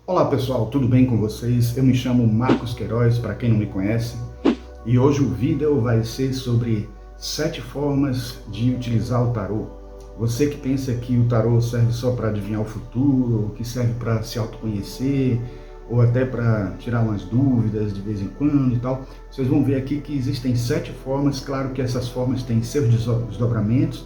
Olá pessoal, tudo bem com vocês? Eu me chamo Marcos Queiroz, para quem não me conhece, e hoje o vídeo vai ser sobre 7 formas de utilizar o tarô. Você que pensa que o tarô serve só para adivinhar o futuro, ou que serve para se autoconhecer, ou até para tirar umas dúvidas de vez em quando e tal, vocês vão ver aqui que existem 7 formas. Claro que essas formas têm seus desdobramentos,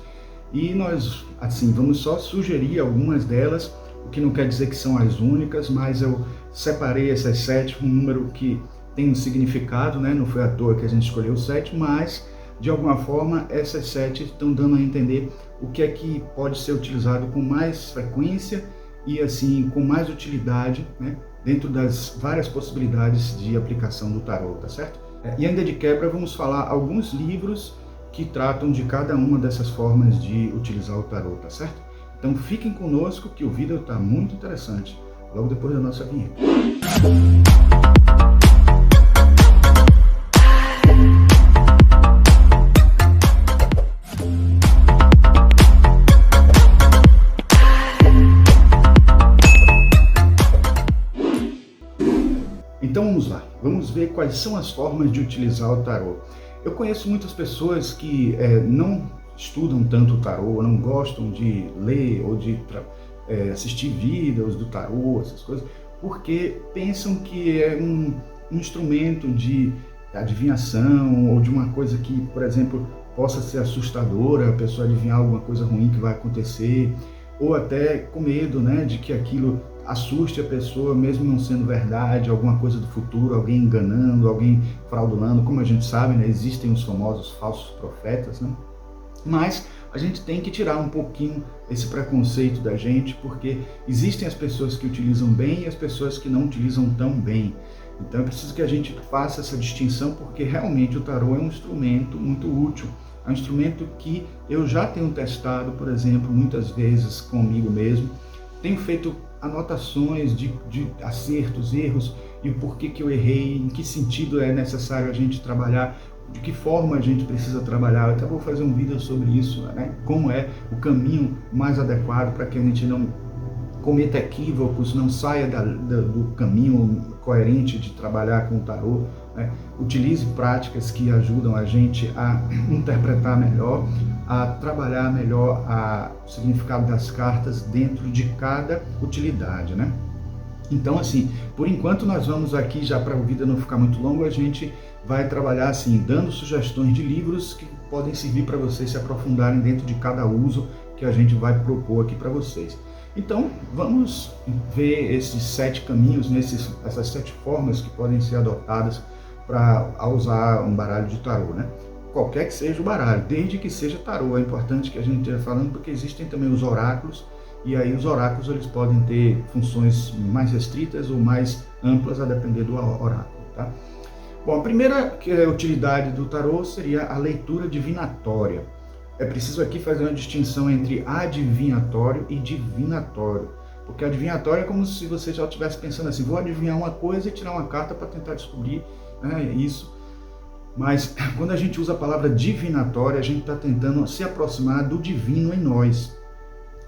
e nós, assim, vamos só sugerir algumas delas, o que não quer dizer que são as únicas, mas eu separei essas 7, um número que tem um significado, né? Não foi à toa que a gente escolheu 7, mas de alguma forma essas 7 estão dando a entender o que é que pode ser utilizado com mais frequência e assim com mais utilidade, né? Dentro das várias possibilidades de aplicação do tarô, tá certo? E ainda de quebra vamos falar alguns livros que tratam de cada uma dessas formas de utilizar o tarô, tá certo? Então fiquem conosco que o vídeo está muito interessante, logo depois da nossa vinheta. Então vamos lá, vamos ver quais são as formas de utilizar o tarô. Eu conheço muitas pessoas que não estudam tanto o tarô, não gostam de ler ou de assistir vídeos do tarô, essas coisas, porque pensam que é um instrumento de adivinhação ou de uma coisa que, por exemplo, possa ser assustadora, a pessoa adivinhar alguma coisa ruim que vai acontecer, ou até com medo, né, de que aquilo assuste a pessoa, mesmo não sendo verdade, alguma coisa do futuro, alguém enganando, alguém fraudulando. Como a gente sabe, né, existem os famosos falsos profetas, né? Mas a gente tem que tirar um pouquinho esse preconceito da gente, porque existem as pessoas que utilizam bem e as pessoas que não utilizam tão bem. Então é preciso que a gente faça essa distinção, porque realmente o tarô é um instrumento muito útil. É um instrumento que eu já tenho testado, por exemplo, muitas vezes comigo mesmo. Tenho feito anotações de acertos, erros, e o porquê que eu errei, em que sentido é necessário a gente trabalhar, de que forma a gente precisa trabalhar. Eu até vou fazer um vídeo sobre isso, né? Como é o caminho mais adequado para que a gente não cometa equívocos, não saia do caminho coerente de trabalhar com o tarô, né? Utilize práticas que ajudam a gente a interpretar melhor, a trabalhar melhor o significado das cartas dentro de cada utilidade, né? Então, assim, por enquanto nós vamos aqui, já para o vídeo não ficar muito longo, a gente vai trabalhar assim, dando sugestões de livros que podem servir para vocês se aprofundarem dentro de cada uso que a gente vai propor aqui para vocês. Então, vamos ver esses 7 caminhos, essas 7 formas que podem ser adotadas para usar um baralho de tarô, né? Qualquer que seja o baralho, desde que seja tarô. É importante que a gente esteja falando, porque existem também os oráculos, e aí os oráculos eles podem ter funções mais restritas ou mais amplas, a depender do oráculo, tá? Bom, a primeira utilidade do tarô seria a leitura divinatória. É preciso aqui fazer uma distinção entre adivinatório e divinatório, porque adivinhatório é como se você já estivesse pensando assim, vou adivinhar uma coisa e tirar uma carta para tentar descobrir, né, isso. Mas quando a gente usa a palavra divinatória, a gente está tentando se aproximar do divino em nós.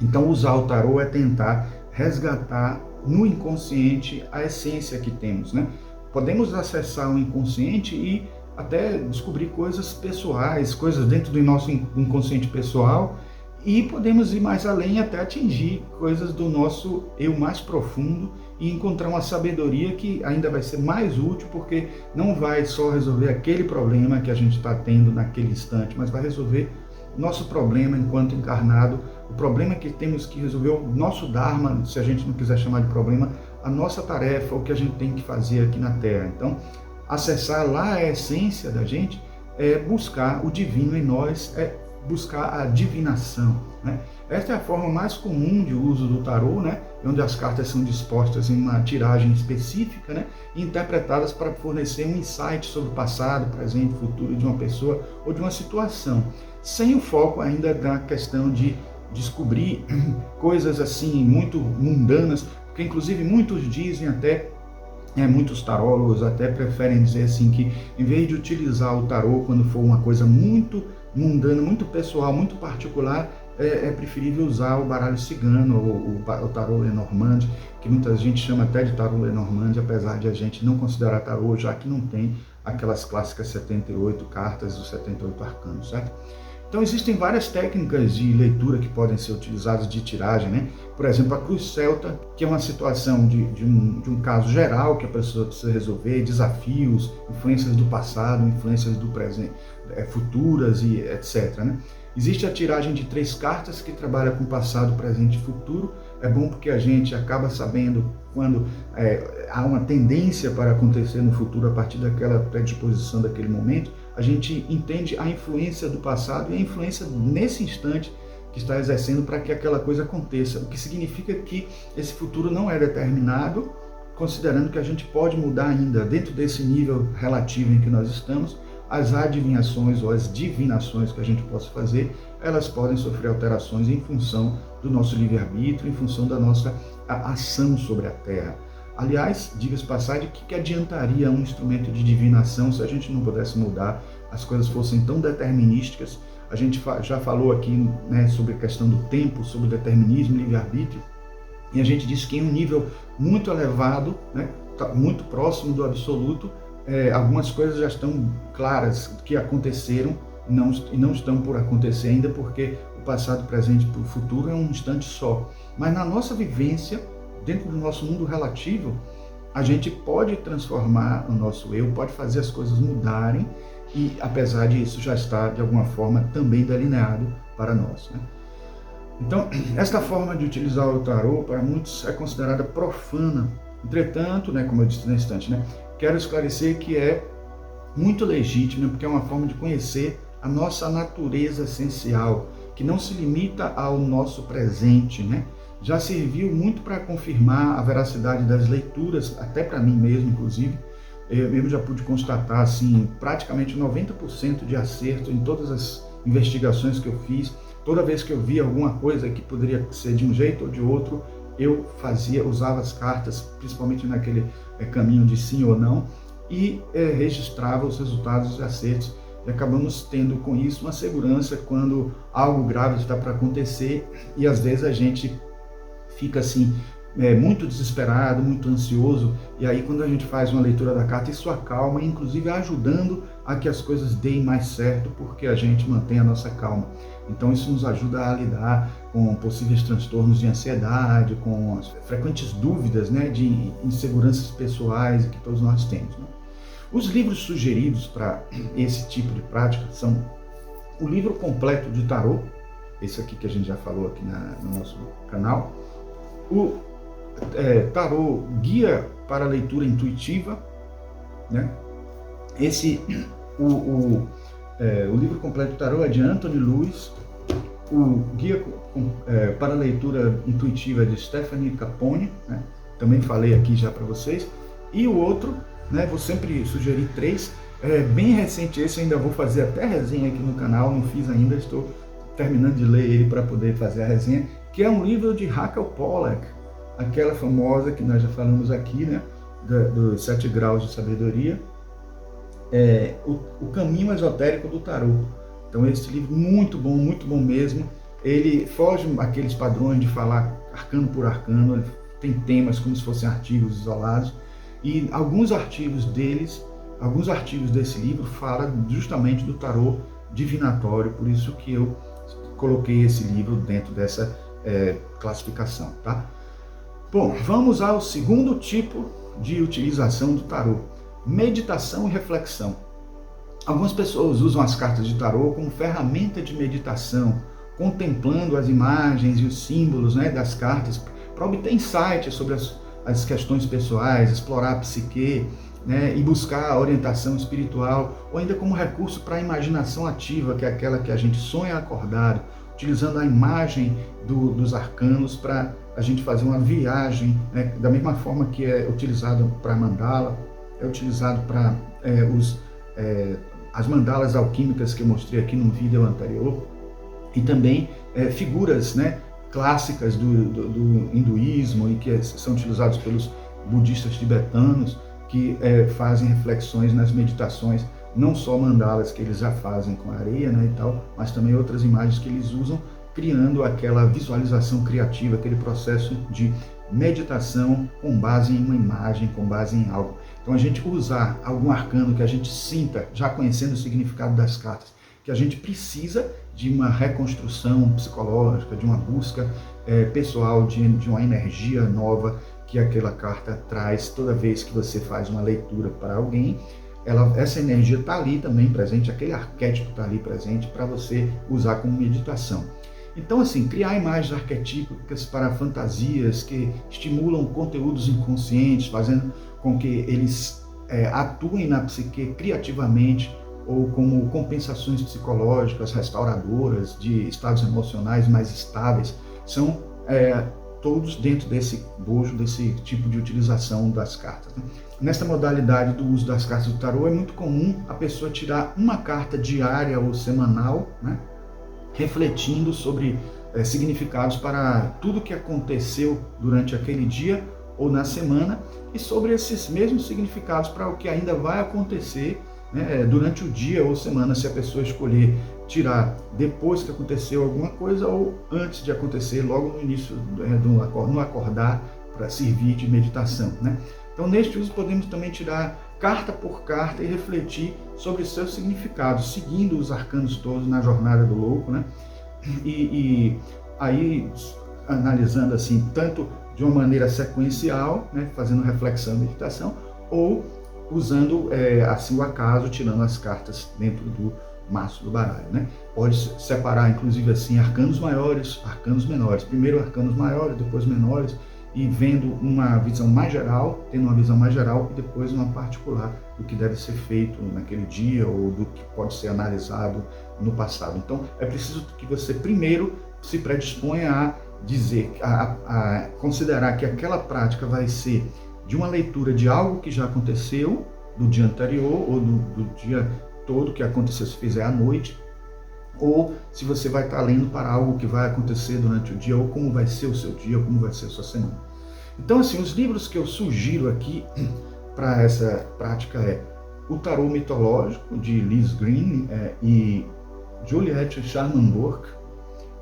Então usar o tarô é tentar resgatar no inconsciente a essência que temos, né? Podemos acessar o inconsciente e até descobrir coisas pessoais, coisas dentro do nosso inconsciente pessoal, e podemos ir mais além até atingir coisas do nosso eu mais profundo e encontrar uma sabedoria que ainda vai ser mais útil, porque não vai só resolver aquele problema que a gente está tendo naquele instante, mas vai resolver nosso problema enquanto encarnado, o problema que temos que resolver, o nosso Dharma, se a gente não quiser chamar de problema, a nossa tarefa, o que a gente tem que fazer aqui na Terra. Então, acessar lá a essência da gente é buscar o divino em nós, é buscar a divinação, né? Esta é a forma mais comum de uso do tarô, né? Onde as cartas são dispostas em uma tiragem específica, né? E interpretadas para fornecer um insight sobre o passado, presente, futuro de uma pessoa ou de uma situação, sem o foco ainda na questão de descobrir coisas assim muito mundanas, porque inclusive muitos dizem até, muitos tarólogos até preferem dizer assim que em vez de utilizar o tarô quando for uma coisa muito mundana, muito pessoal, muito particular, é preferível usar o baralho cigano, ou o tarô Lenormand, que muita gente chama até de tarô Lenormand, apesar de a gente não considerar tarô, já que não tem aquelas clássicas 78 cartas, os 78 arcanos, certo? Então existem várias técnicas de leitura que podem ser utilizadas de tiragem, né? Por exemplo, a cruz celta, que é uma situação de um caso geral que a pessoa precisa resolver, desafios, influências do passado, influências do presente, futuras e etc, né? Existe a tiragem de 3 cartas que trabalha com passado, presente e futuro. É bom porque a gente acaba sabendo quando há uma tendência para acontecer no futuro a partir daquela predisposição daquele momento. A gente entende a influência do passado e a influência nesse instante que está exercendo para que aquela coisa aconteça. O que significa que esse futuro não é determinado, considerando que a gente pode mudar ainda dentro desse nível relativo em que nós estamos. As adivinhações ou as divinações que a gente possa fazer, elas podem sofrer alterações em função do nosso livre-arbítrio, em função da nossa ação sobre a Terra. Aliás, diga-se passagem, o que adiantaria um instrumento de divinação se a gente não pudesse mudar, as coisas fossem tão determinísticas? A gente já falou aqui, né, sobre a questão do tempo, sobre determinismo, livre-arbítrio, e a gente disse que em um nível muito elevado, né, muito próximo do absoluto, algumas coisas já estão claras que aconteceram e não estão por acontecer ainda, porque o passado, presente e o futuro é um instante só. Mas na nossa vivência, dentro do nosso mundo relativo, a gente pode transformar o nosso eu, pode fazer as coisas mudarem, e apesar disso já está de alguma forma também delineado para nós, né? Então, esta forma de utilizar o tarô para muitos é considerada profana. Entretanto, né, como eu disse no instante, né, quero esclarecer que é muito legítima, porque é uma forma de conhecer a nossa natureza essencial, que não se limita ao nosso presente, né? Já serviu muito para confirmar a veracidade das leituras, até para mim mesmo, inclusive. Eu mesmo já pude constatar, assim, praticamente 90% de acerto em todas as investigações que eu fiz. Toda vez que eu via alguma coisa que poderia ser de um jeito ou de outro, eu usava as cartas, principalmente naquele caminho de sim ou não, e registrava os resultados e acertos. E acabamos tendo com isso uma segurança quando algo grave está para acontecer, e às vezes a gente fica assim, muito desesperado, muito ansioso, e aí quando a gente faz uma leitura da carta, isso acalma, inclusive ajudando a que as coisas deem mais certo, porque a gente mantém a nossa calma. Então isso nos ajuda a lidar com possíveis transtornos de ansiedade, com as frequentes dúvidas, né, de inseguranças pessoais que todos nós temos, né? Os livros sugeridos para esse tipo de prática são o livro completo de tarô, esse aqui que a gente já falou aqui no nosso canal, o tarô guia para leitura intuitiva, né? O livro completo do tarô é de Anthony Lewis, o guia para leitura intuitiva é de Stephanie Capone, né? Também falei aqui já para vocês, e o outro, né, vou sempre sugerir 3, bem recente esse, ainda vou fazer até resenha aqui no canal, não fiz ainda, estou terminando de ler ele para poder fazer a resenha, que é um livro de Raquel Pollack, aquela famosa que nós já falamos aqui, né, dos 7 graus de sabedoria, o caminho esotérico do tarô. Então esse livro muito bom mesmo. Ele foge aqueles padrões de falar arcano por arcano, ele tem temas como se fossem artigos isolados, e alguns artigos desse livro falam justamente do tarô divinatório, por isso que eu coloquei esse livro dentro dessa classificação, tá? Bom, vamos ao segundo tipo de utilização do tarô: meditação e reflexão. Algumas pessoas usam as cartas de tarô como ferramenta de meditação, contemplando as imagens e os símbolos, né, das cartas, para obter insights sobre as questões pessoais, explorar a psique, né, e buscar a orientação espiritual, ou ainda como recurso para a imaginação ativa, que é aquela que a gente sonha acordado, utilizando a imagem dos arcanos para a gente fazer uma viagem, né, da mesma forma que é utilizado para mandala, é utilizado para as mandalas alquímicas que eu mostrei aqui no vídeo anterior, e também figuras, né, clássicas do hinduísmo e que são utilizados pelos budistas tibetanos, que fazem reflexões nas meditações, não só mandalas que eles já fazem com areia, né, e tal, mas também outras imagens que eles usam criando aquela visualização criativa, aquele processo de meditação com base em uma imagem, com base em algo. Então a gente usar algum arcano que a gente sinta, já conhecendo o significado das cartas, que a gente precisa de uma reconstrução psicológica, de uma busca pessoal, de uma energia nova que aquela carta traz toda vez que você faz uma leitura para alguém. Essa energia está ali também presente, aquele arquétipo está ali presente para você usar como meditação. Então, assim, criar imagens arquetípicas para fantasias que estimulam conteúdos inconscientes, fazendo com que eles atuem na psique criativamente ou como compensações psicológicas, restauradoras de estados emocionais mais estáveis, são todos dentro desse bojo, desse tipo de utilização das cartas, né? Nesta modalidade do uso das cartas do tarô, é muito comum a pessoa tirar uma carta diária ou semanal, né, refletindo sobre significados para tudo que aconteceu durante aquele dia ou na semana e sobre esses mesmos significados para o que ainda vai acontecer, né, durante o dia ou semana, se a pessoa escolher tirar depois que aconteceu alguma coisa ou antes de acontecer, logo no início, no acordar, para servir de meditação, né? Então, neste uso, podemos também tirar carta por carta e refletir sobre seus significados, seguindo os arcanos todos na jornada do louco, né? E aí, analisando assim, tanto de uma maneira sequencial, né, fazendo reflexão e meditação, ou usando assim o acaso, tirando as cartas dentro do maço do baralho, né? Pode separar, inclusive, assim, arcanos maiores, arcanos menores. Primeiro arcanos maiores, depois menores, e vendo uma visão mais geral, tendo uma visão mais geral e depois uma particular do que deve ser feito naquele dia ou do que pode ser analisado no passado. Então, é preciso que você primeiro se predisponha a dizer, a considerar que aquela prática vai ser de uma leitura de algo que já aconteceu do dia anterior ou do dia todo que aconteceu, se fizer à noite, ou se você vai estar lendo para algo que vai acontecer durante o dia, ou como vai ser o seu dia, ou como vai ser a sua semana. Então, assim, os livros que eu sugiro aqui para essa prática O Tarô Mitológico, de Liz Green e Juliette Charmant-Bourque.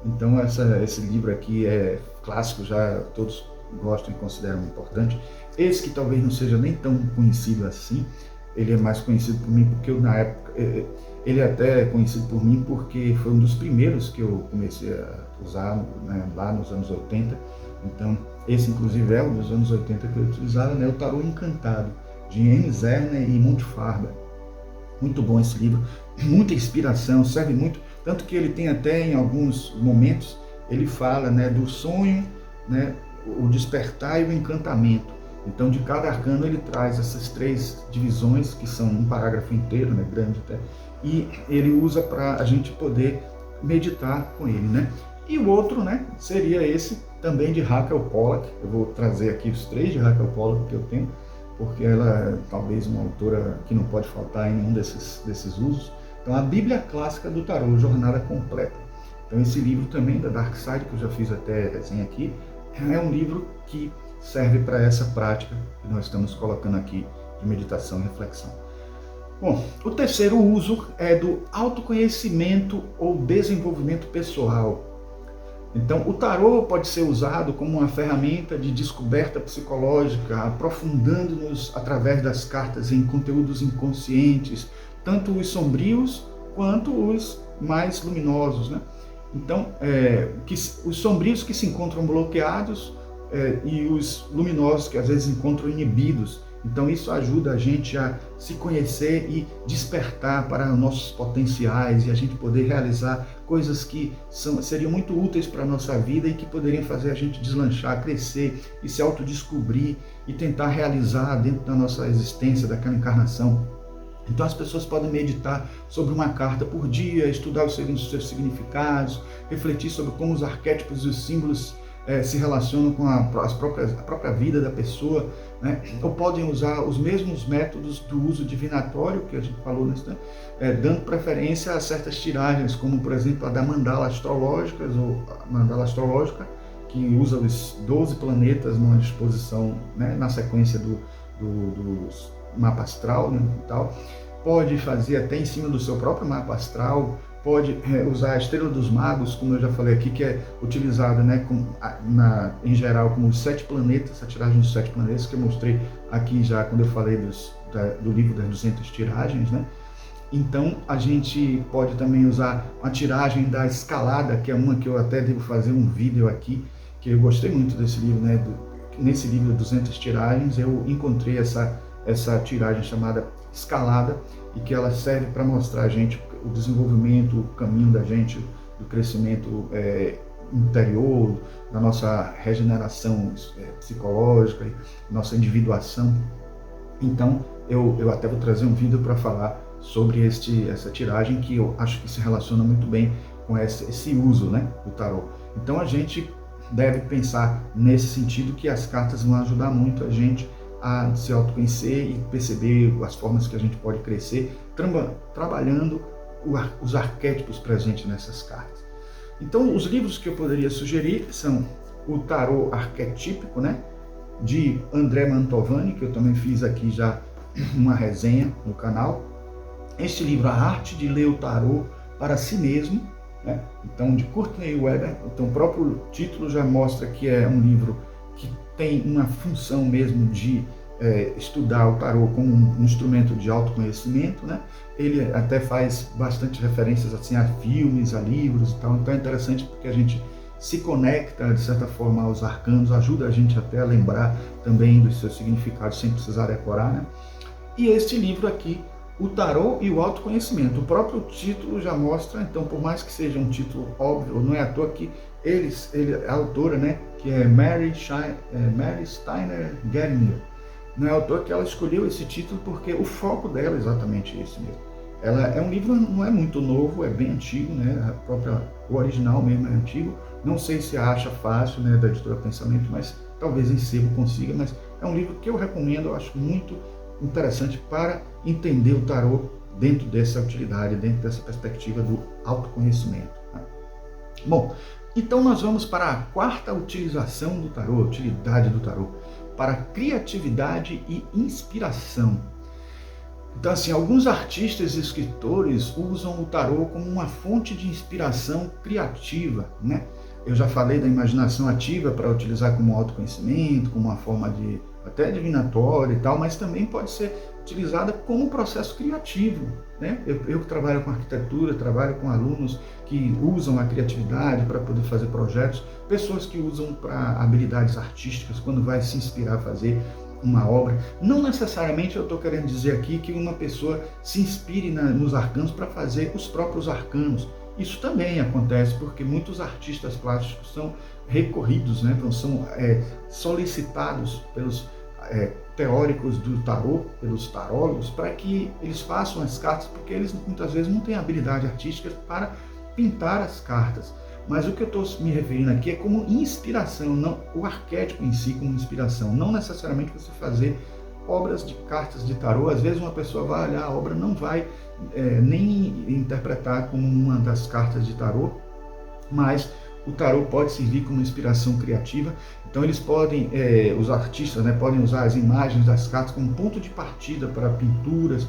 Então, esse livro aqui é clássico, já todos gostam e consideram importante. Esse que talvez não seja nem tão conhecido assim, ele é mais conhecido por mim porque eu, na época, ele até é conhecido por mim porque foi um dos primeiros que eu comecei a usar, né, lá nos anos 80. Então, esse inclusive é um dos anos 80 que eu utilizava, né, o Tarô Encantado, de M. Zerner e Montfarba. Muito bom esse livro, muita inspiração, serve muito, tanto que ele tem até em alguns momentos, ele fala, né, do sonho, né, o despertar e o encantamento. Então, de cada arcano ele traz essas três divisões, que são um parágrafo inteiro, né, grande até, e ele usa para a gente poder meditar com ele, né? E o outro, né, seria esse também de Raquel Pollack. Eu vou trazer aqui os três de Raquel Pollack que eu tenho, porque ela é talvez uma autora que não pode faltar em nenhum desses usos. Então, a Bíblia Clássica do Tarô, Jornada Completa. Então, esse livro também, da Dark Side, que eu já fiz até resenha aqui, é um livro que serve para essa prática que nós estamos colocando aqui de meditação e reflexão. Bom, o terceiro uso é do autoconhecimento ou desenvolvimento pessoal. Então, o tarô pode ser usado como uma ferramenta de descoberta psicológica, aprofundando-nos através das cartas em conteúdos inconscientes, tanto os sombrios quanto os mais luminosos, né? Então, os sombrios que se encontram bloqueados e os luminosos que às vezes encontram inibidos. Então isso ajuda a gente a se conhecer e despertar para nossos potenciais e a gente poder realizar coisas que seriam muito úteis para a nossa vida e que poderiam fazer a gente deslanchar, crescer e se autodescobrir e tentar realizar dentro da nossa existência, daquela encarnação. Então as pessoas podem meditar sobre uma carta por dia, estudar os seus significados, refletir sobre como os arquétipos e os símbolos se relacionam com a própria vida da pessoa, né? Ou podem usar os mesmos métodos do uso divinatório que a gente falou nesse tempo, dando preferência a certas tiragens, como por exemplo a da mandala astrológica, ou a mandala astrológica, que usa os 12 planetas numa disposição, né, na sequência do mapa astral, né, e tal. Pode fazer até em cima do seu próprio mapa astral, pode usar a Estrela dos Magos, como eu já falei aqui, que é utilizada, né, em geral como os 7 planetas, a tiragem dos 7 planetas, que eu mostrei aqui já quando eu falei do livro das 200 tiragens, né? Então, a gente pode também usar a tiragem da escalada, que é uma que eu até devo fazer um vídeo aqui, que eu gostei muito desse livro, né? Nesse livro 200 tiragens, eu encontrei essa tiragem chamada escalada, e que ela serve para mostrar a gente o desenvolvimento, o caminho da gente, do crescimento interior, da nossa regeneração psicológica, nossa individuação. Então, eu até vou trazer um vídeo para falar sobre essa tiragem, que eu acho que se relaciona muito bem com esse uso, né, do tarô. Então a gente deve pensar nesse sentido, que as cartas vão ajudar muito a gente a se autoconhecer e perceber as formas que a gente pode crescer, trabalhando os arquétipos presentes nessas cartas. Então, os livros que eu poderia sugerir são o Tarô Arquetípico, né, de André Mantovani, que eu também fiz aqui já uma resenha no canal. Este livro, A Arte de Ler o Tarô para Si Mesmo, né? Então, de Courtney Weber. Então, o próprio título já mostra que é um livro que tem uma função mesmo de estudar o tarô como um instrumento de autoconhecimento, né? Ele até faz bastante referências assim a filmes, a livros e tal. Então é interessante porque a gente se conecta de certa forma aos arcanos, ajuda a gente até a lembrar também dos seus significados sem precisar decorar, né? E este livro aqui, O Tarô e o Autoconhecimento. O próprio título já mostra, então, por mais que seja um título óbvio, não é à toa que a autora, né, que é Mary Steiner Geringer, não é à toa que ela escolheu esse título, porque o foco dela é exatamente esse mesmo. Ela é um livro, não é muito novo, é bem antigo, né, o original mesmo é antigo. Não sei se acha fácil, né, da editora Pensamento, mas talvez em sebo consiga, mas é um livro que eu recomendo, eu acho muito interessante para entender o tarô dentro dessa utilidade, dentro dessa perspectiva do autoconhecimento, né? Bom, então nós vamos para a quarta utilização do tarô, utilidade do tarô, para criatividade e inspiração. Então, assim, alguns artistas e escritores usam o tarô como uma fonte de inspiração criativa, né? Eu já falei da imaginação ativa para utilizar como autoconhecimento, como uma forma de até divinatória e tal, mas também pode ser utilizada como um processo criativo, né? Eu que trabalho com arquitetura, trabalho com alunos que usam a criatividade para poder fazer projetos, pessoas que usam para habilidades artísticas, quando vai se inspirar a fazer uma obra. Não necessariamente eu estou querendo dizer aqui que uma pessoa se inspire nos arcanos para fazer os próprios arcanos. Isso também acontece porque muitos artistas plásticos são recorridos, né? Então são solicitados pelos teóricos do tarô, pelos tarólogos, para que eles façam as cartas, porque eles muitas vezes não têm habilidade artística para pintar as cartas. Mas o que eu estou me referindo aqui é como inspiração, não o arquétipo em si como inspiração, não necessariamente você fazer obras de cartas de tarô. Às vezes uma pessoa vai olhar a obra, não vai nem interpretar como uma das cartas de tarô, mas o tarô pode servir como inspiração criativa. Então eles podem, os artistas, né, podem usar as imagens das cartas como ponto de partida para pinturas,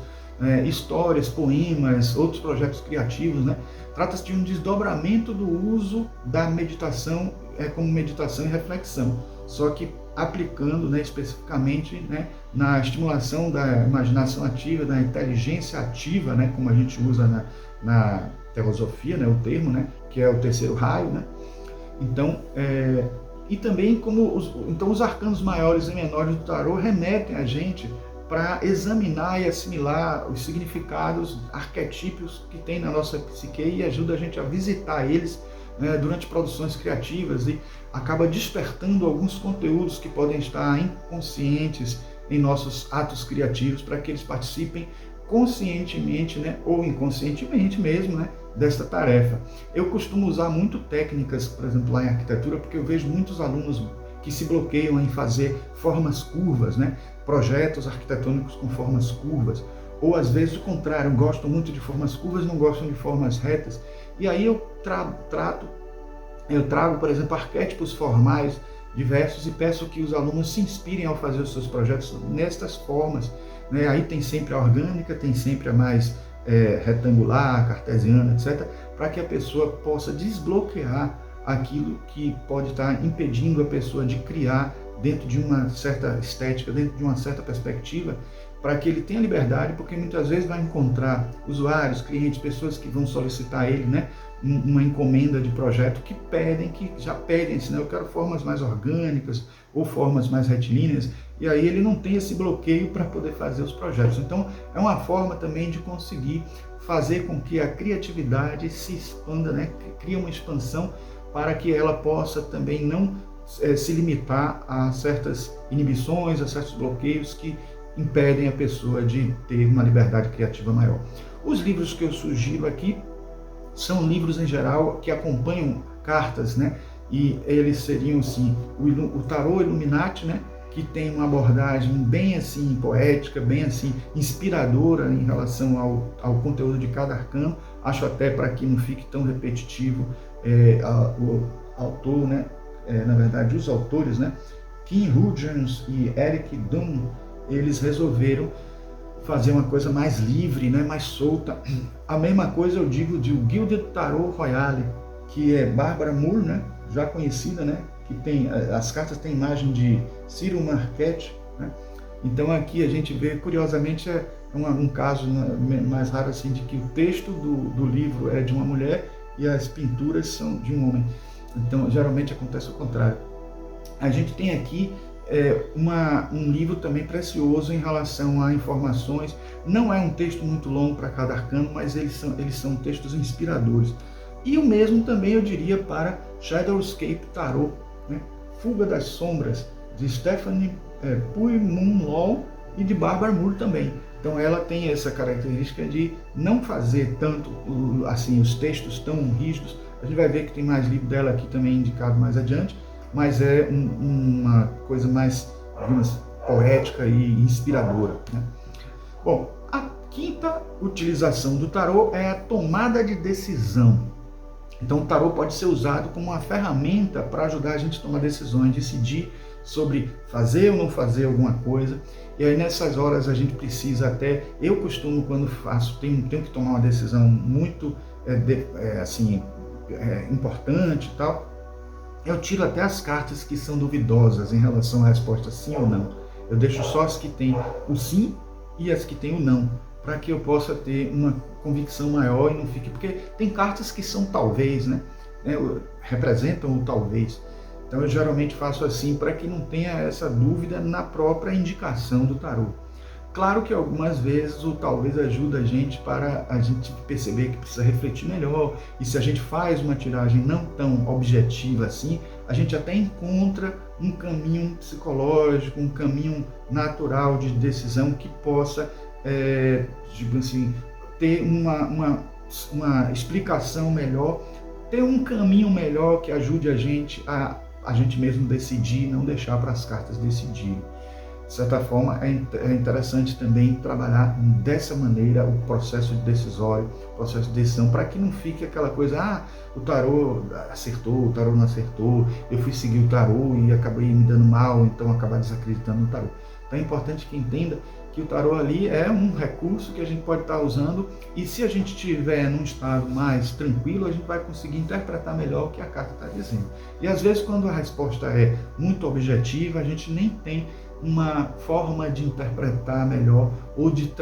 histórias, poemas, outros projetos criativos, né? Trata-se de um desdobramento do uso da meditação como meditação e reflexão, só que aplicando, né, especificamente, né, na estimulação da imaginação ativa, da inteligência ativa, né, como a gente usa na teosofia, né, o termo, né, que é o terceiro raio, né? Então, e também como os arcanos maiores e menores do tarô remetem a gente para examinar e assimilar os significados arquetípicos que tem na nossa psique e ajuda a gente a visitar eles, né, durante produções criativas, e acaba despertando alguns conteúdos que podem estar inconscientes em nossos atos criativos, para que eles participem conscientemente, né, ou inconscientemente mesmo, né, desta tarefa. Eu costumo usar muito técnicas, por exemplo, lá em arquitetura, porque eu vejo muitos alunos que se bloqueiam em fazer formas curvas, né, projetos arquitetônicos com formas curvas, ou às vezes o contrário, gostam muito de formas curvas, não gostam de formas retas. E aí eu trago, por exemplo, arquétipos formais diversos e peço que os alunos se inspirem ao fazer os seus projetos nestas formas, né? Aí tem sempre a orgânica, tem sempre a mais retangular, cartesiana, etc., para que a pessoa possa desbloquear aquilo que pode estar impedindo a pessoa de criar dentro de uma certa estética, dentro de uma certa perspectiva, para que ele tenha liberdade, porque muitas vezes vai encontrar usuários, clientes, pessoas que vão solicitar a ele, né, uma encomenda de projeto que já pedem assim, né, eu quero formas mais orgânicas ou formas mais retilíneas, e aí ele não tem esse bloqueio para poder fazer os projetos. Então é uma forma também de conseguir fazer com que a criatividade se expanda, né, cria uma expansão para que ela possa também não se limitar a certas inibições, a certos bloqueios que impedem a pessoa de ter uma liberdade criativa maior. Os livros que eu sugiro aqui são livros em geral que acompanham cartas, né? E eles seriam assim, o Tarô Illuminati, né? Que tem uma abordagem bem assim poética, bem assim inspiradora em relação ao conteúdo de cada arcano. Acho até para que não fique tão repetitivo o autor, né? Na verdade, os autores, né? Kim Hudgens e Eric Dunn, eles resolveram fazer uma coisa mais livre, né, mais solta. A mesma coisa eu digo de o Gilded Tarot Royale, que é Barbara Moore, né, já conhecida, né, que tem as cartas têm imagem de Cyril Marquette, né. Então aqui a gente vê, curiosamente, um caso mais raro assim de que o texto do livro é de uma mulher e as pinturas são de um homem. Então geralmente acontece o contrário. A gente tem aqui um livro também precioso em relação a informações. Não é um texto muito longo para cada arcano, mas eles são textos inspiradores. E o mesmo também eu diria para Shadowscape Tarot, né? Fuga das Sombras, de Stephanie Pui Moon e de Barbara Moore também. Então ela tem essa característica de não fazer tanto assim os textos tão rígidos. A gente vai ver que tem mais livro dela aqui também indicado mais adiante, mas é uma coisa mais, digamos, poética e inspiradora, né? Bom, a quinta utilização do tarô é a tomada de decisão. Então o tarô pode ser usado como uma ferramenta para ajudar a gente a tomar decisões, decidir sobre fazer ou não fazer alguma coisa. E aí nessas horas a gente precisa até, eu costumo quando tenho que tomar uma decisão muito importante e tal, eu tiro até as cartas que são duvidosas em relação à resposta sim ou não. Eu deixo só as que têm o sim e as que têm o não, para que eu possa ter uma convicção maior e não fique... Porque tem cartas que são talvez, né? Representam o talvez. Então eu geralmente faço assim para que não tenha essa dúvida na própria indicação do tarô. Claro que algumas vezes o talvez ajuda a gente para a gente perceber que precisa refletir melhor, e se a gente faz uma tiragem não tão objetiva assim, a gente até encontra um caminho psicológico, um caminho natural de decisão que possa assim, ter uma explicação melhor, ter um caminho melhor que ajude a gente mesmo decidir, não deixar para as cartas decidirem. De certa forma, é interessante também trabalhar dessa maneira o processo de decisório, o processo de decisão, para que não fique aquela coisa, o tarô acertou, o tarô não acertou, eu fui seguir o tarô e acabei me dando mal, então acabar desacreditando no tarô. Então é importante que entenda que o tarô ali é um recurso que a gente pode estar usando, e se a gente estiver num estado mais tranquilo, a gente vai conseguir interpretar melhor o que a carta está dizendo. E às vezes quando a resposta é muito objetiva, a gente nem tem uma forma de interpretar melhor, ou de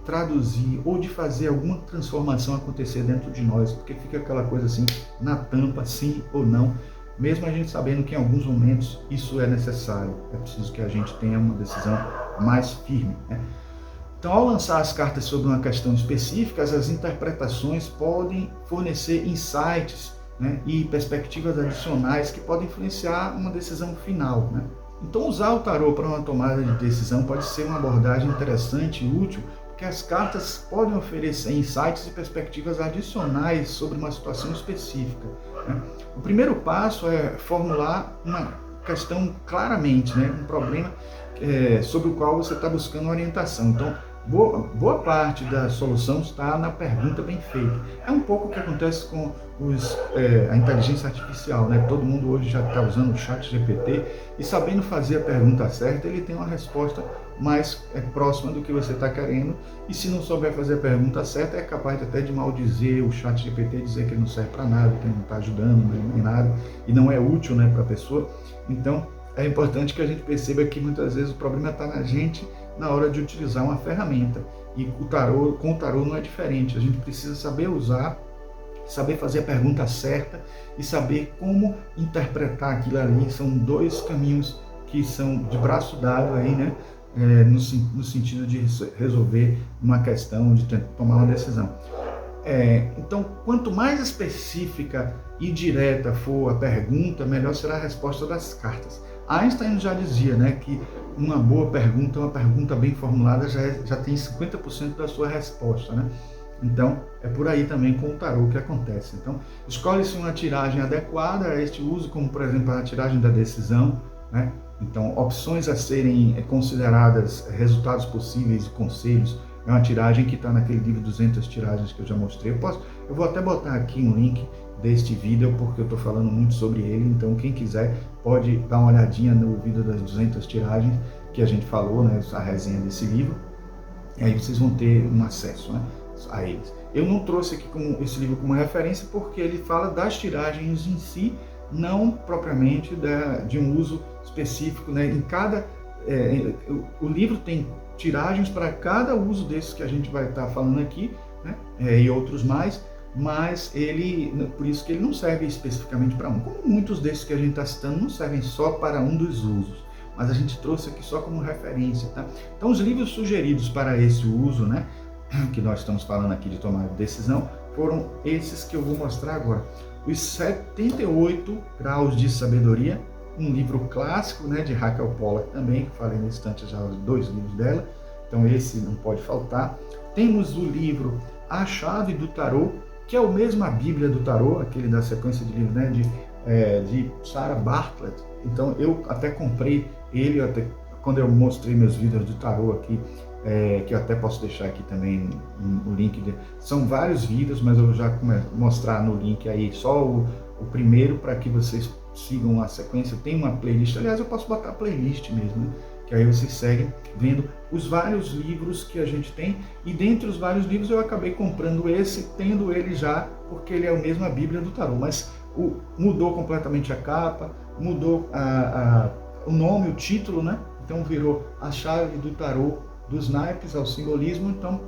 traduzir, ou de fazer alguma transformação acontecer dentro de nós, porque fica aquela coisa assim, na tampa, sim ou não, mesmo a gente sabendo que em alguns momentos isso é necessário, é preciso que a gente tenha uma decisão mais firme, né? Então, ao lançar as cartas sobre uma questão específica, as interpretações podem fornecer insights, né, e perspectivas adicionais que podem influenciar uma decisão final, né? Então, usar o tarô para uma tomada de decisão pode ser uma abordagem interessante e útil, porque as cartas podem oferecer insights e perspectivas adicionais sobre uma situação específica, né? O primeiro passo é formular uma questão claramente, né? Um problema sobre o qual você está buscando orientação. Então, boa parte da solução está na pergunta bem feita. É um pouco o que acontece com a inteligência artificial, né? Todo mundo hoje já está usando o chat GPT e sabendo fazer a pergunta certa, ele tem uma resposta mais próxima do que você está querendo. E se não souber fazer a pergunta certa, é capaz até de maldizer o chat GPT, dizer que ele não serve para nada, que ele não está ajudando em nada e não é útil, né, para a pessoa. Então, é importante que a gente perceba que muitas vezes o problema está na gente na hora de utilizar uma ferramenta. E com o tarô não é diferente. A gente precisa saber usar, saber fazer a pergunta certa e saber como interpretar aquilo ali. São dois caminhos que são de braço dado aí, né? No sentido de resolver uma questão, de tomar uma decisão. Então, quanto mais específica e direta for a pergunta, melhor será a resposta das cartas. Einstein já dizia, né, que uma boa pergunta, uma pergunta bem formulada, já tem 50% da sua resposta, né? Então, é por aí também com o tarô que acontece. Então, escolhe-se uma tiragem adequada a este uso, como, por exemplo, a tiragem da decisão, né? Então, opções a serem consideradas, resultados possíveis e conselhos. É uma tiragem que está naquele livro 200 tiragens que eu já mostrei. Eu vou até botar aqui um link deste vídeo, porque eu estou falando muito sobre ele. Então, quem quiser pode dar uma olhadinha no vídeo das 200 tiragens que a gente falou, né? A resenha desse livro. E aí vocês vão ter um acesso, né, a eles. Eu não trouxe aqui esse livro como referência porque ele fala das tiragens em si, não propriamente de um uso específico, né? O livro tem tiragens para cada uso desses que a gente vai estar falando aqui, né? E outros mais, mas por isso que ele não serve especificamente para um. Como muitos desses que a gente está citando não servem só para um dos usos, mas a gente trouxe aqui só como referência, tá? Então, os livros sugeridos para esse uso, né, que nós estamos falando aqui de tomar decisão, foram esses que eu vou mostrar agora. Os 78 Graus de Sabedoria, um livro clássico, né, de Raquel Pollack também, que falei na estante já os 2 livros dela, então esse não pode faltar. Temos o livro A Chave do Tarô, que é o mesmo a Bíblia do Tarô, aquele da sequência de livros, né, de Sarah Bartlett. Então eu até comprei ele, quando eu mostrei meus vídeos do tarô aqui, que eu até posso deixar aqui também o link. São vários vídeos, mas eu já vou mostrar no link aí só o primeiro para que vocês sigam a sequência. Tem uma playlist, aliás, eu posso botar playlist mesmo, né? Que aí vocês seguem vendo os vários livros que a gente tem, e dentre os vários livros eu acabei comprando esse, tendo ele já, porque ele é o mesmo a Bíblia do Tarô, mas mudou completamente a capa, mudou o nome, o título, né? Então virou A Chave do Tarô, dos naipes ao simbolismo. Então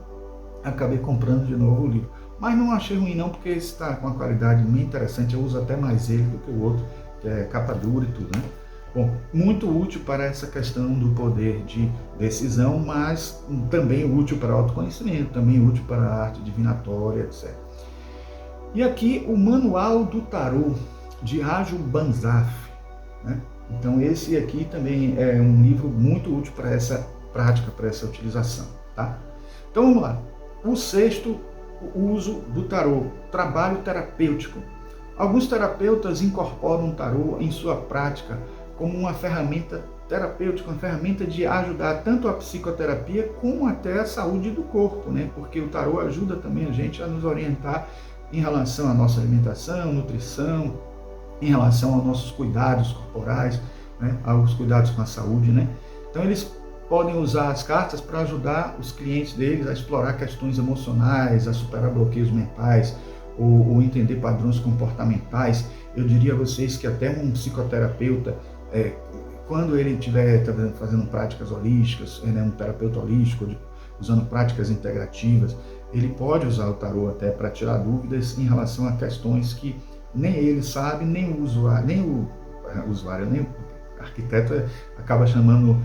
acabei comprando de novo o livro, mas não achei ruim não, porque esse está com uma qualidade muito interessante. Eu uso até mais ele do que o outro, que é capa dura e tudo, né? Bom, muito útil para essa questão do poder de decisão, mas também útil para autoconhecimento, também útil para a arte divinatória, etc. E aqui o Manual do Tarô, de Raju Banzaf, né? Então esse aqui também é um livro muito útil para essa prática, para essa utilização, tá? Então vamos lá. O 6º uso do tarô, trabalho terapêutico. Alguns terapeutas incorporam o tarô em sua prática como uma ferramenta terapêutica, uma ferramenta de ajudar tanto a psicoterapia como até a saúde do corpo, né? Porque o tarô ajuda também a gente a nos orientar em relação à nossa alimentação, nutrição, em relação aos nossos cuidados corporais, né? Aos cuidados com a saúde, né? Então eles podem usar as cartas para ajudar os clientes deles a explorar questões emocionais, a superar bloqueios mentais, ou entender padrões comportamentais. Eu diria a vocês que até um psicoterapeuta, quando ele estiver fazendo práticas holísticas, um terapeuta holístico, usando práticas integrativas, ele pode usar o tarô até para tirar dúvidas em relação a questões que nem ele sabe, nem o usuário, nem o arquiteto acaba chamando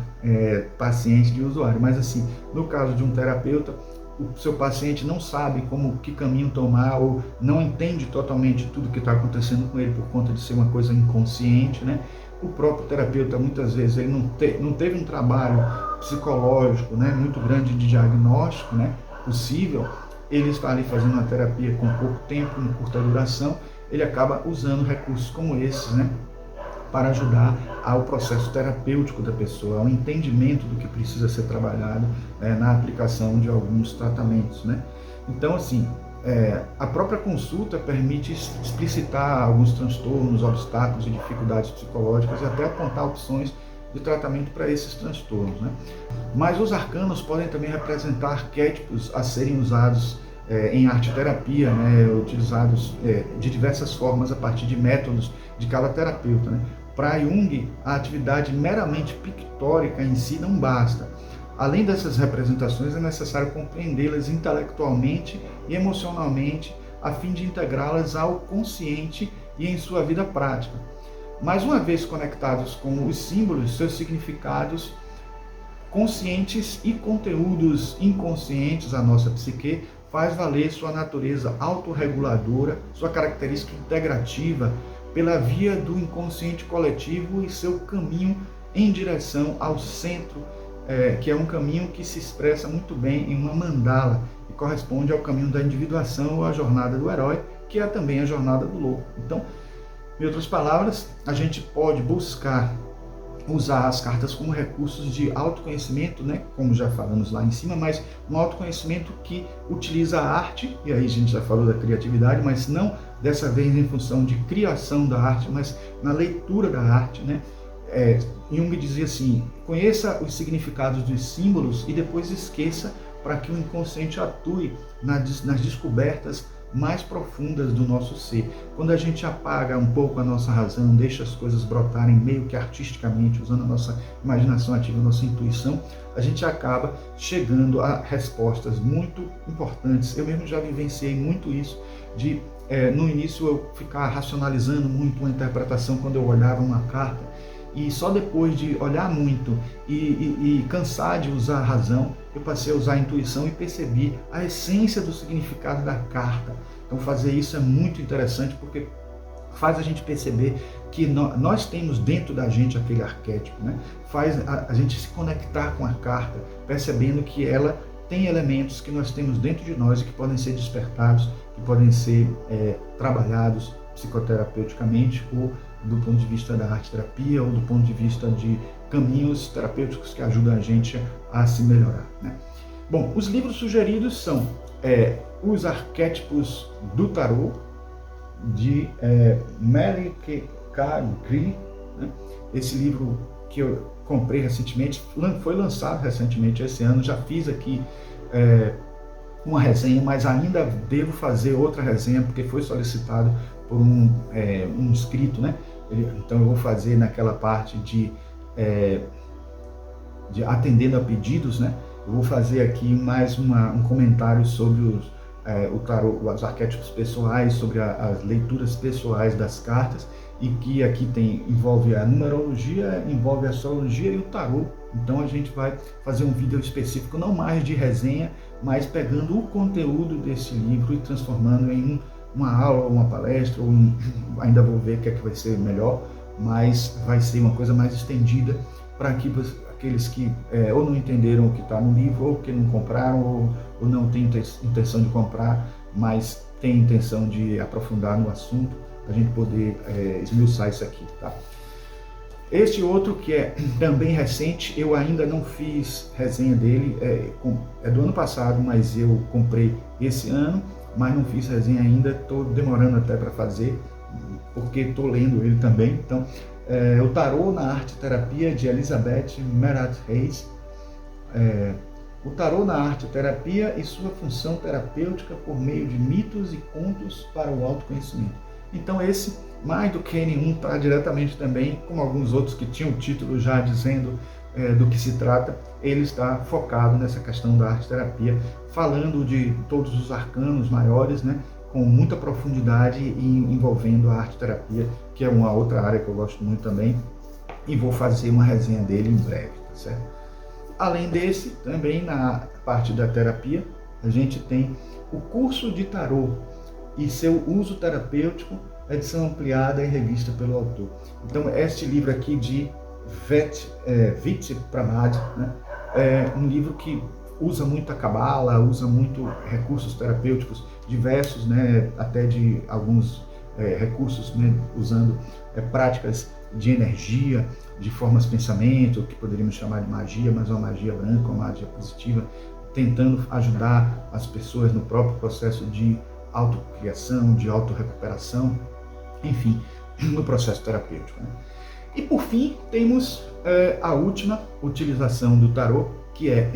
paciente de usuário. Mas assim, no caso de um terapeuta, o seu paciente não sabe que caminho tomar, ou não entende totalmente tudo que está acontecendo com ele por conta de ser uma coisa inconsciente, né? O próprio terapeuta, muitas vezes, ele não teve um trabalho psicológico, né, muito grande de diagnóstico, né, possível. Ele está ali fazendo uma terapia com pouco tempo, com curta duração, ele acaba usando recursos como esses, né, para ajudar ao processo terapêutico da pessoa, ao entendimento do que precisa ser trabalhado na aplicação de alguns tratamentos, né? Então, assim, a própria consulta permite explicitar alguns transtornos, obstáculos e dificuldades psicológicas e até apontar opções de tratamento para esses transtornos, né? Mas os arcanos podem também representar arquétipos a serem usados em arte-terapia, né? Utilizados de diversas formas a partir de métodos de cada terapeuta, né? Para Jung, a atividade meramente pictórica em si não basta. Além dessas representações, é necessário compreendê-las intelectualmente e emocionalmente, a fim de integrá-las ao consciente e em sua vida prática. Mas uma vez conectados com os símbolos, seus significados conscientes e conteúdos inconscientes à nossa psique, faz valer sua natureza autorreguladora, sua característica integrativa, pela via do inconsciente coletivo e seu caminho em direção ao centro, que é um caminho que se expressa muito bem em uma mandala e corresponde ao caminho da individuação ou à jornada do herói, que é também a jornada do louco. Então, em outras palavras, a gente pode buscar usar as cartas como recursos de autoconhecimento, né? Como já falamos lá em cima, mas um autoconhecimento que utiliza a arte, e aí a gente já falou da criatividade, mas não dessa vez em função de criação da arte, mas na leitura da arte, né? Jung dizia assim: conheça os significados dos símbolos e depois esqueça, para que o inconsciente atue nas descobertas mais profundas do nosso ser. Quando a gente apaga um pouco a nossa razão, deixa as coisas brotarem meio que artisticamente, usando a nossa imaginação ativa, a nossa intuição, a gente acaba chegando a respostas muito importantes. Eu mesmo já vivenciei muito isso, de no início eu ficar racionalizando muito uma interpretação quando eu olhava uma carta, e só depois de olhar muito e cansar de usar a razão, eu passei a usar a intuição e percebi a essência do significado da carta. Então fazer isso é muito interessante, porque faz a gente perceber que nós temos dentro da gente aquele arquétipo, né? Faz a gente se conectar com a carta, percebendo que ela tem elementos que nós temos dentro de nós e que podem ser despertados, que podem ser trabalhados psicoterapeuticamente, ou do ponto de vista da arte-terapia, ou do ponto de vista de caminhos terapêuticos que ajudam a gente a se melhorar, né? Bom, os livros sugeridos são Os Arquétipos do Tarô, de Mary K. Green, né? Esse livro que eu comprei recentemente, foi lançado recentemente esse ano, já fiz aqui uma resenha, mas ainda devo fazer outra resenha, porque foi solicitado por um inscrito, né? Então eu vou fazer naquela parte de atendendo a pedidos, né? Eu vou fazer aqui mais um comentário sobre o tarô, os arquétipos pessoais, sobre as leituras pessoais das cartas, e que aqui envolve a numerologia, envolve a astrologia e o tarô. Então a gente vai fazer um vídeo específico, não mais de resenha, mas pegando o conteúdo desse livro e transformando em uma aula, uma palestra, ou ainda vou ver o que é que vai ser melhor, mas vai ser uma coisa mais estendida para aqueles que ou não entenderam o que está no livro, ou que não compraram, ou não têm intenção de comprar, mas tem intenção de aprofundar no assunto, para a gente poder esmiuçar isso aqui, tá? Este outro, que é também recente, eu ainda não fiz resenha dele, é do ano passado, mas eu comprei esse ano, mas não fiz resenha ainda, estou demorando até para fazer, porque estou lendo ele também. Então, o Tarô na Arte-Terapia, de Elizabeth Meredith-Hayes. O Tarô na Arte-Terapia e sua função terapêutica por meio de mitos e contos para o autoconhecimento. Então esse, mais do que nenhum, está diretamente também, como alguns outros que tinham o título já dizendo do que se trata, ele está focado nessa questão da arte-terapia, falando de todos os arcanos maiores, né, com muita profundidade e envolvendo a arte-terapia, que é uma outra área que eu gosto muito também, e vou fazer uma resenha dele em breve, tá certo? Além desse, também na parte da terapia, a gente tem o curso de tarô e seu uso terapêutico, edição ampliada e revista pelo autor. Então, este livro aqui de Vit Pramad, né, é um livro que usa muito a cabala, usa muito recursos terapêuticos diversos, né, até de alguns recursos, né, usando práticas de energia, de formas de pensamento, que poderíamos chamar de magia, mas uma magia branca, uma magia positiva, tentando ajudar as pessoas no próprio processo de autocriação, de autorrecuperação, enfim, no processo terapêutico, né? E por fim, temos a última utilização do tarô, que é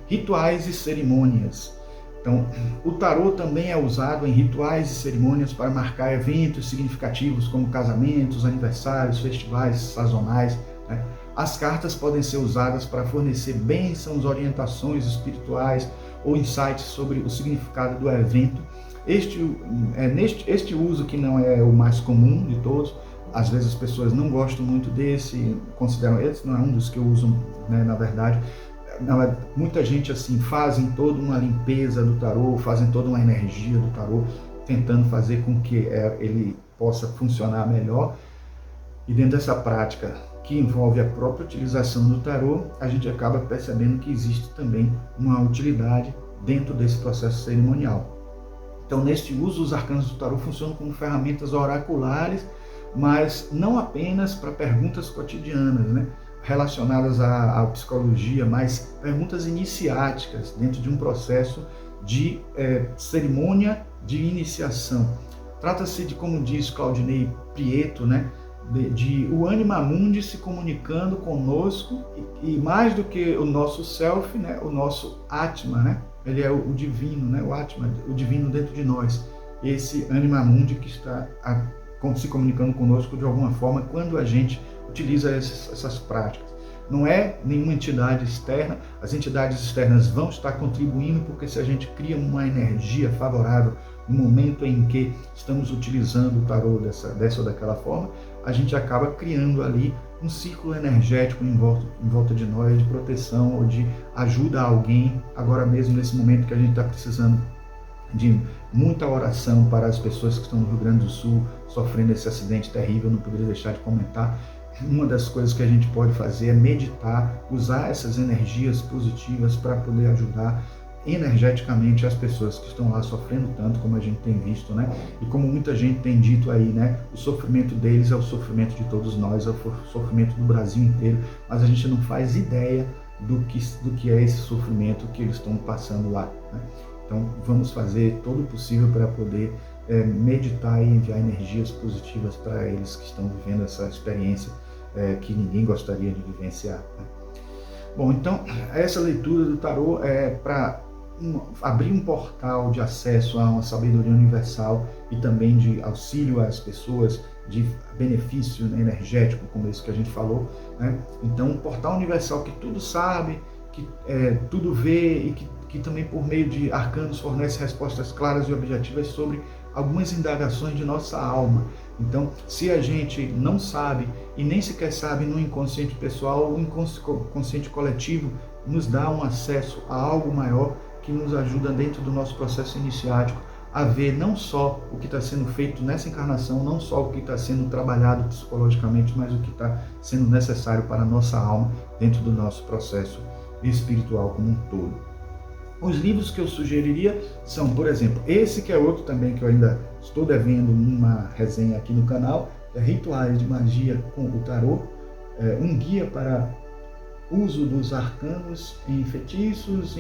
rituais e cerimônias. Então, o tarô também é usado em rituais e cerimônias para marcar eventos significativos como casamentos, aniversários, festivais sazonais, né? As cartas podem ser usadas para fornecer bênçãos, orientações espirituais ou insights sobre o significado do evento. Este uso, que não é o mais comum de todos, às vezes as pessoas não gostam muito desse, consideram esse não é um dos que eu uso, né, na verdade. Muita gente assim fazem toda uma limpeza do tarô, fazem toda uma energia do tarô, tentando fazer com que ele possa funcionar melhor. E dentro dessa prática, que envolve a própria utilização do tarô, a gente acaba percebendo que existe também uma utilidade dentro desse processo cerimonial. Então, neste uso, os arcanos do tarô funcionam como ferramentas oraculares, mas não apenas para perguntas cotidianas, né, relacionadas à psicologia, mas perguntas iniciáticas dentro de um processo de cerimônia de iniciação. Trata-se de, como diz Claudinei Prieto, né, de o Anima Mundi se comunicando conosco, e mais do que o nosso self, né, o nosso Atma, né, ele é o divino, né, o Atma, o divino dentro de nós. Esse Anima Mundi que está se comunicando conosco de alguma forma quando a gente utiliza essas práticas. Não é nenhuma entidade externa, as entidades externas vão estar contribuindo, porque se a gente cria uma energia favorável no momento em que estamos utilizando o tarô dessa ou daquela forma, a gente acaba criando ali um círculo energético em volta de nós, de proteção ou de ajuda a alguém, agora mesmo nesse momento que a gente está precisando de muita oração para as pessoas que estão no Rio Grande do Sul sofrendo esse acidente terrível. Não poderia deixar de comentar. Uma das coisas que a gente pode fazer é meditar, usar essas energias positivas para poder ajudar energeticamente as pessoas que estão lá sofrendo tanto, como a gente tem visto, né? E como muita gente tem dito aí, né? O sofrimento deles é o sofrimento de todos nós, é o sofrimento do Brasil inteiro, mas a gente não faz ideia do que é esse sofrimento que eles estão passando lá, né? Então, vamos fazer todo o possível para poder meditar e enviar energias positivas para eles que estão vivendo essa experiência que ninguém gostaria de vivenciar, né? Bom, então, essa leitura do tarô é para abrir um portal de acesso a uma sabedoria universal e também de auxílio às pessoas, de benefício energético, como esse que a gente falou, né? Então, um portal universal que tudo sabe, que tudo vê e que também por meio de arcanos fornece respostas claras e objetivas sobre algumas indagações de nossa alma. Então, se a gente não sabe e nem sequer sabe no inconsciente pessoal, o inconsciente coletivo nos dá um acesso a algo maior que nos ajuda dentro do nosso processo iniciático a ver não só o que está sendo feito nessa encarnação, não só o que está sendo trabalhado psicologicamente, mas o que está sendo necessário para a nossa alma dentro do nosso processo espiritual como um todo. Os livros que eu sugeriria são, por exemplo, esse que é outro também que eu ainda estou devendo uma resenha aqui no canal, é Rituais de Magia com o Tarô, um guia para uso dos arcanos em feitiços,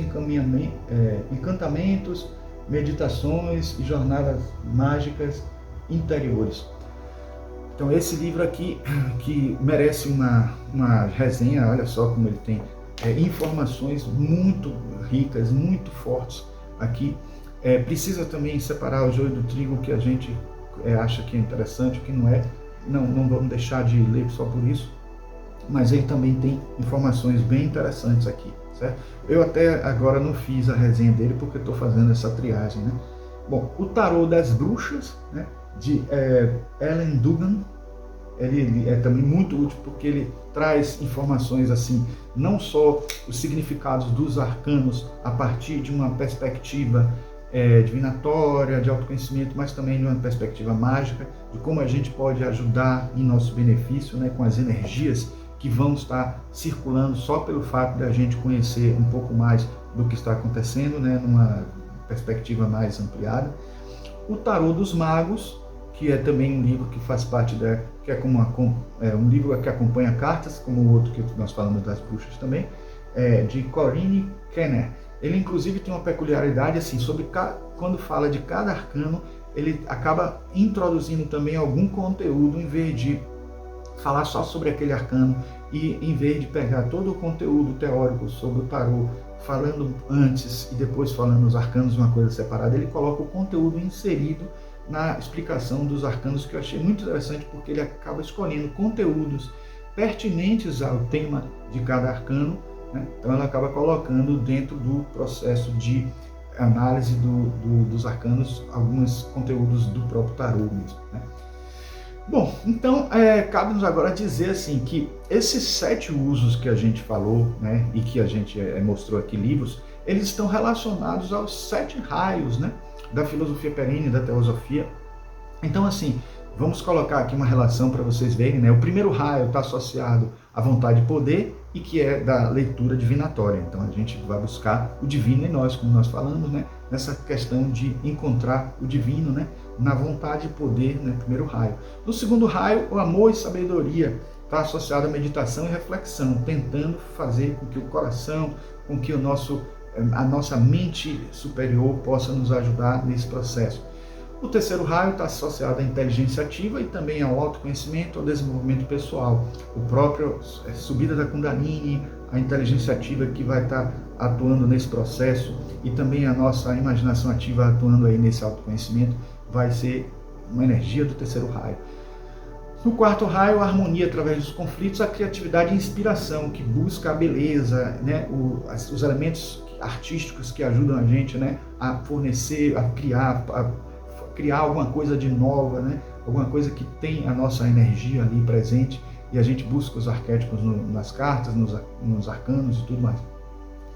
encantamentos, meditações e jornadas mágicas interiores. Então esse livro aqui, que merece uma resenha, olha só como ele tem informações muito ricas, muito fortes aqui. Precisa também separar o joio do trigo, que a gente acha que é interessante, o que não é. Não vamos deixar de ler só por isso, mas ele também tem informações bem interessantes aqui, certo? Eu até agora não fiz a resenha dele porque estou fazendo essa triagem, né? Bom, o Tarô das Bruxas, né, de Ellen Dugan, ele é também muito útil porque ele traz informações assim, não só os significados dos arcanos a partir de uma perspectiva divinatória, de autoconhecimento, mas também de uma perspectiva mágica, de como a gente pode ajudar em nosso benefício, né, com as energias que vão estar circulando só pelo fato de a gente conhecer um pouco mais do que está acontecendo, né, numa perspectiva mais ampliada. O Tarô dos Magos, que é também um livro que faz parte que é como um livro que acompanha cartas, como o outro que nós falamos das bruxas também, de Corinne Kenner. Ele inclusive tem uma peculiaridade assim, quando fala de cada arcano, ele acaba introduzindo também algum conteúdo, em vez de falar só sobre aquele arcano, e em vez de pegar todo o conteúdo teórico sobre o tarô, falando antes e depois falando os arcanos uma coisa separada, ele coloca o conteúdo inserido na explicação dos arcanos, que eu achei muito interessante, porque ele acaba escolhendo conteúdos pertinentes ao tema de cada arcano, né? Então ela acaba colocando dentro do processo de análise dos arcanos alguns conteúdos do próprio tarô mesmo, né? Bom, então cabe-nos agora dizer assim que esses 7 usos que a gente falou, né, e que a gente mostrou aqui livros, eles estão relacionados aos 7 raios, né, da filosofia perene, da teosofia. Então assim, vamos colocar aqui uma relação para vocês verem, né? O primeiro raio está associado à vontade de poder, e que é da leitura divinatória. Então a gente vai buscar o divino em nós, como nós falamos, né? Nessa questão de encontrar o divino, né? Na vontade de poder, né? Primeiro raio. No segundo raio, o amor e sabedoria está associado à meditação e reflexão, tentando fazer com que o coração, com que a nossa mente superior possa nos ajudar nesse processo. O terceiro raio está associado à inteligência ativa e também ao autoconhecimento, ao desenvolvimento pessoal. O próprio subida da Kundalini, a inteligência ativa que vai estar atuando nesse processo, e também a nossa imaginação ativa atuando aí nesse autoconhecimento, vai ser uma energia do terceiro raio. No quarto raio, a harmonia através dos conflitos, a criatividade e inspiração, que busca a beleza, né? Os elementos artísticos que ajudam a gente, né? A fornecer, a criar alguma coisa de nova, né? Alguma coisa que tem a nossa energia ali presente, e a gente busca os arquétipos nas cartas, nos arcanos e tudo mais.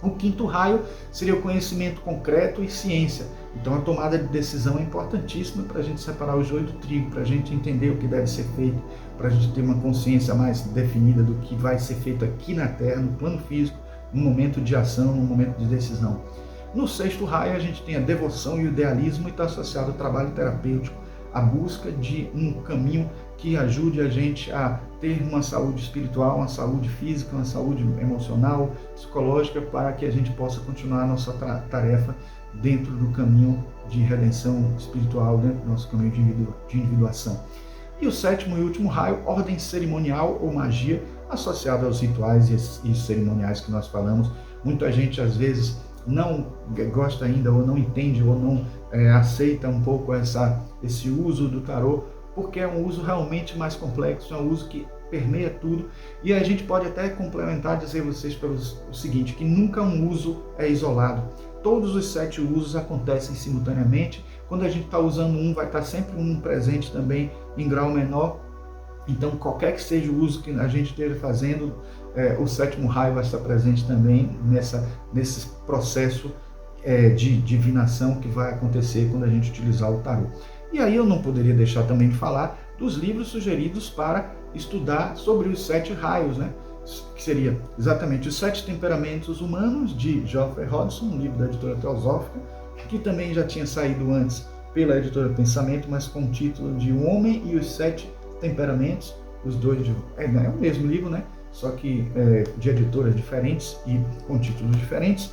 O quinto raio seria o conhecimento concreto e ciência. Então a tomada de decisão é importantíssima para a gente separar o joio do trigo, para a gente entender o que deve ser feito, para a gente ter uma consciência mais definida do que vai ser feito aqui na Terra, no plano físico, no momento de ação, no momento de decisão. No sexto raio a gente tem a devoção e o idealismo, e está associado ao trabalho terapêutico, a busca de um caminho que ajude a gente a ter uma saúde espiritual, uma saúde física, uma saúde emocional, psicológica, para que a gente possa continuar a nossa tarefa dentro do caminho de redenção espiritual, dentro do nosso caminho de individuação. E o sétimo e último raio, ordem cerimonial ou magia, associado aos rituais e cerimoniais que nós falamos. Muita gente às vezes não gosta ainda, ou não entende, ou não aceita um pouco esse uso do tarô, porque é um uso realmente mais complexo, é um uso que permeia tudo, e a gente pode até complementar, dizer a vocês o seguinte, que nunca um uso é isolado. Todos os 7 usos acontecem simultaneamente. Quando a gente está usando um, vai estar sempre um presente também em grau menor. Então, qualquer que seja o uso que a gente esteja fazendo, o sétimo raio vai estar presente também nesse processo de divinação que vai acontecer quando a gente utilizar o tarô. E aí eu não poderia deixar também de falar dos livros sugeridos para estudar sobre os 7 raios, né? Que seria exatamente Os 7 Temperamentos Humanos, de Geoffrey Hodgson, um livro da editora Teosófica, que também já tinha saído antes pela editora Pensamento, mas com o título de O Homem e os 7 Temperamentos, os dois é o mesmo livro, né? Só que de editoras diferentes e com títulos diferentes.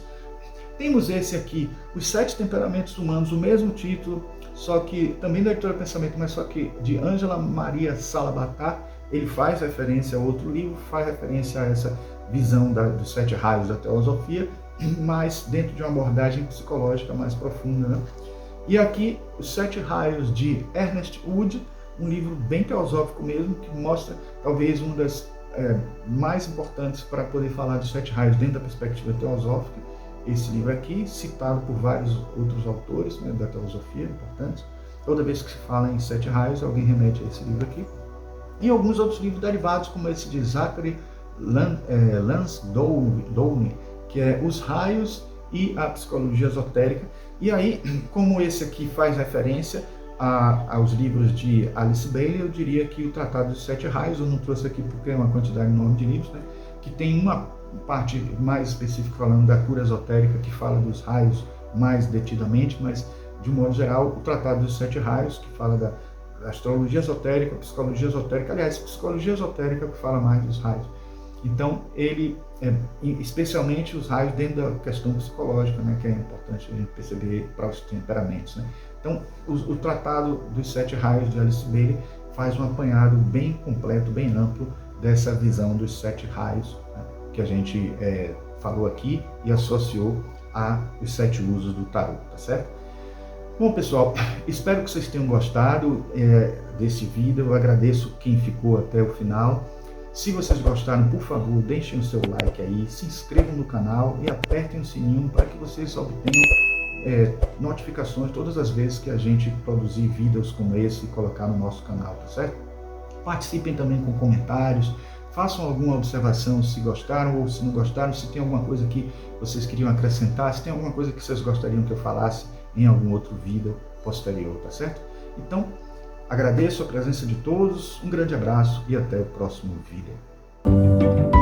Temos esse aqui, Os 7 Temperamentos Humanos, o mesmo título, só que também da editora Pensamento, mas só que de Ângela Maria Salabatà. Ele faz referência a outro livro, faz referência a essa visão dos 7 raios da teosofia, mas dentro de uma abordagem psicológica mais profunda, né? E aqui, Os 7 Raios, de Ernest Wood, um livro bem teosófico mesmo, que mostra talvez uma das mais importantes para poder falar dos 7 raios dentro da perspectiva teosófica. Esse livro aqui, citado por vários outros autores, né, da teosofia importantes. Toda vez que se fala em 7 raios, alguém remete a esse livro aqui. E alguns outros livros derivados, como esse de Zachary Lansdowne, que é Os Raios e a Psicologia Esotérica. E aí, como esse aqui faz referência aos livros de Alice Bailey, eu diria que o Tratado dos 7 Raios, eu não trouxe aqui porque é uma quantidade enorme de livros, né, que tem uma parte mais específica falando da cura esotérica, que fala dos raios mais detidamente, mas de um modo geral, o Tratado dos 7 Raios, que fala astrologia esotérica, psicologia esotérica, aliás, psicologia esotérica que fala mais dos raios. Então, ele, especialmente os raios dentro da questão psicológica, né, que é importante a gente perceber para os temperamentos, né? Então, o tratado dos 7 raios de Alice Bailey faz um apanhado bem completo, bem amplo dessa visão dos 7 raios, né, que a gente falou aqui e associou aos 7 usos do tarô, tá certo? Bom, pessoal, espero que vocês tenham gostado desse vídeo. Eu agradeço quem ficou até o final. Se vocês gostaram, por favor, deixem o seu like aí, se inscrevam no canal e apertem o sininho para que vocês obtenham notificações todas as vezes que a gente produzir vídeos como esse e colocar no nosso canal, tá certo? Participem também com comentários, façam alguma observação se gostaram ou se não gostaram, se tem alguma coisa que vocês queriam acrescentar, se tem alguma coisa que vocês gostariam que eu falasse em algum outro vídeo posterior, tá certo? Então, agradeço a presença de todos, um grande abraço e até o próximo vídeo.